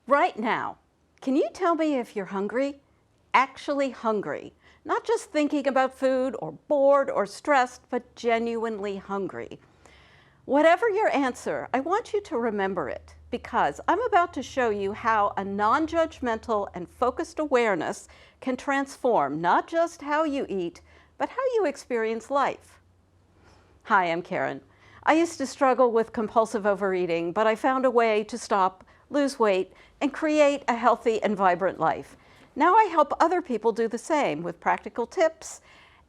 Right now, can you tell me if you're hungry? Actually hungry. Not just thinking about food or bored or stressed, but genuinely hungry. Whatever your answer, I want you to remember it because I'm about to show you how a non-judgmental and focused awareness can transform not just how you eat, but how you experience life. Hi, I'm Karen. I used to struggle with compulsive overeating, but I found a way to stop, lose weight, and create a healthy and vibrant life. Now I help other people do the same with practical tips.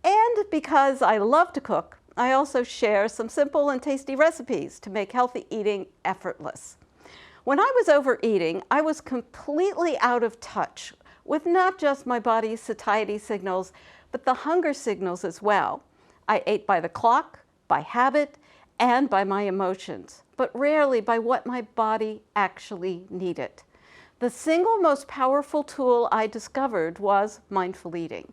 And because I love to cook, I also share some simple and tasty recipes to make healthy eating effortless. When I was overeating, I was completely out of touch with not just my body's satiety signals, but the hunger signals as well. I ate by the clock, by habit, and by my emotions, but rarely by what my body actually needed. The single most powerful tool I discovered was mindful eating.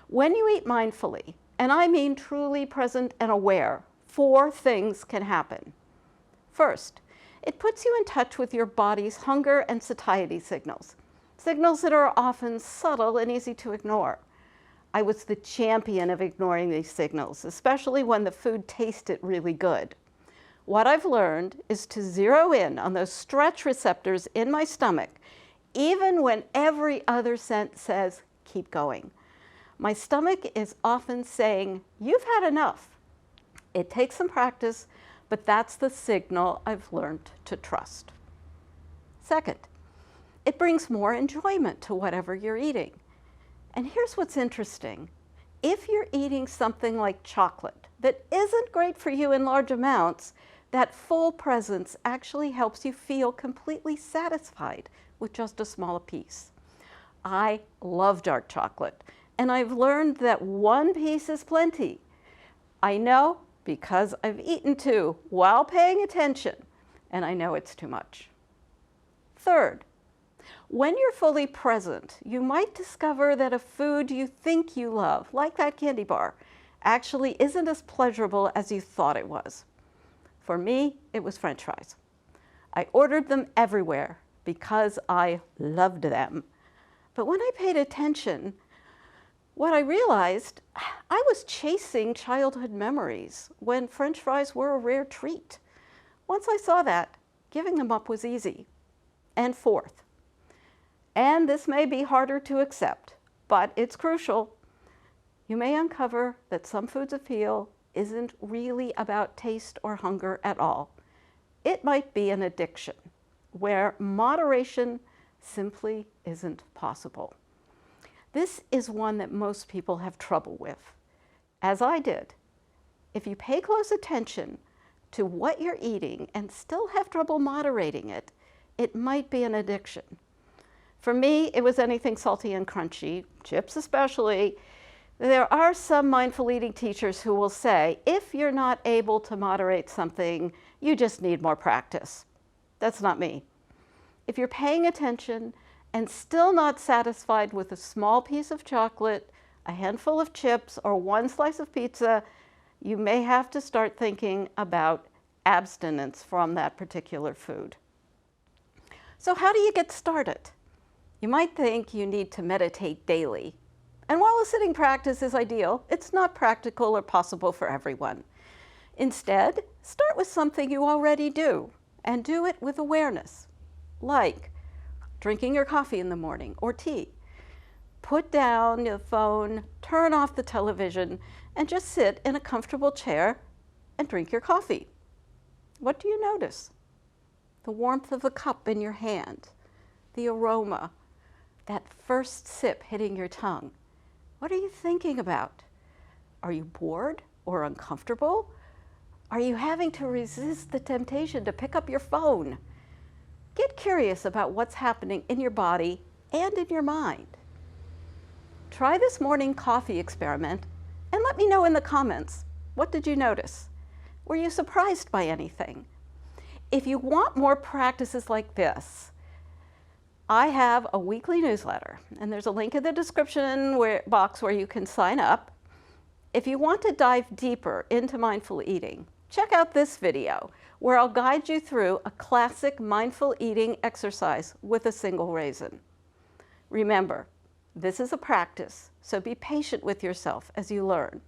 When you eat mindfully, and I mean truly present and aware, 4 things can happen. First, it puts you in touch with your body's hunger and satiety signals, signals that are often subtle and easy to ignore. I was the champion of ignoring these signals, especially when the food tasted really good. What I've learned is to zero in on those stretch receptors in my stomach, even when every other sense says, keep going. My stomach is often saying, you've had enough. It takes some practice, but that's the signal I've learned to trust. Second, it brings more enjoyment to whatever you're eating. And here's what's interesting. If you're eating something like chocolate that isn't great for you in large amounts, that full presence actually helps you feel completely satisfied with just a small piece. I love dark chocolate, and I've learned that 1 piece is plenty. I know because I've eaten 2 while paying attention, and I know it's too much. Third, when you're fully present, you might discover that a food you think you love, like that candy bar, actually isn't as pleasurable as you thought it was. For me, it was French fries. I ordered them everywhere because I loved them. But when I paid attention, what I realized, I was chasing childhood memories when French fries were a rare treat. Once I saw that, giving them up was easy. And fourth, and this may be harder to accept, but it's crucial, you may uncover that some food's appeal isn't really about taste or hunger at all. It might be an addiction where moderation simply isn't possible. This is one that most people have trouble with, as I did. If you pay close attention to what you're eating and still have trouble moderating it, it might be an addiction. For me, it was anything salty and crunchy, chips especially. There are some mindful eating teachers who will say, if you're not able to moderate something, you just need more practice. That's not me. If you're paying attention and still not satisfied with a small piece of chocolate, a handful of chips, or 1 slice of pizza, you may have to start thinking about abstinence from that particular food. So how do you get started? You might think you need to meditate daily. And while a sitting practice is ideal, it's not practical or possible for everyone. Instead, start with something you already do, and do it with awareness, like drinking your coffee in the morning or tea. Put down your phone, turn off the television, and just sit in a comfortable chair and drink your coffee. What do you notice? The warmth of the cup in your hand, the aroma, that first sip hitting your tongue. What are you thinking about? Are you bored or uncomfortable? Are you having to resist the temptation to pick up your phone? Get curious about what's happening in your body and in your mind. Try this morning coffee experiment and let me know in the comments, what did you notice? Were you surprised by anything? If you want more practices like this, I have a weekly newsletter, and there's a link in the description box where you can sign up. If you want to dive deeper into mindful eating, check out this video, where I'll guide you through a classic mindful eating exercise with a single raisin. Remember, this is a practice, so be patient with yourself as you learn.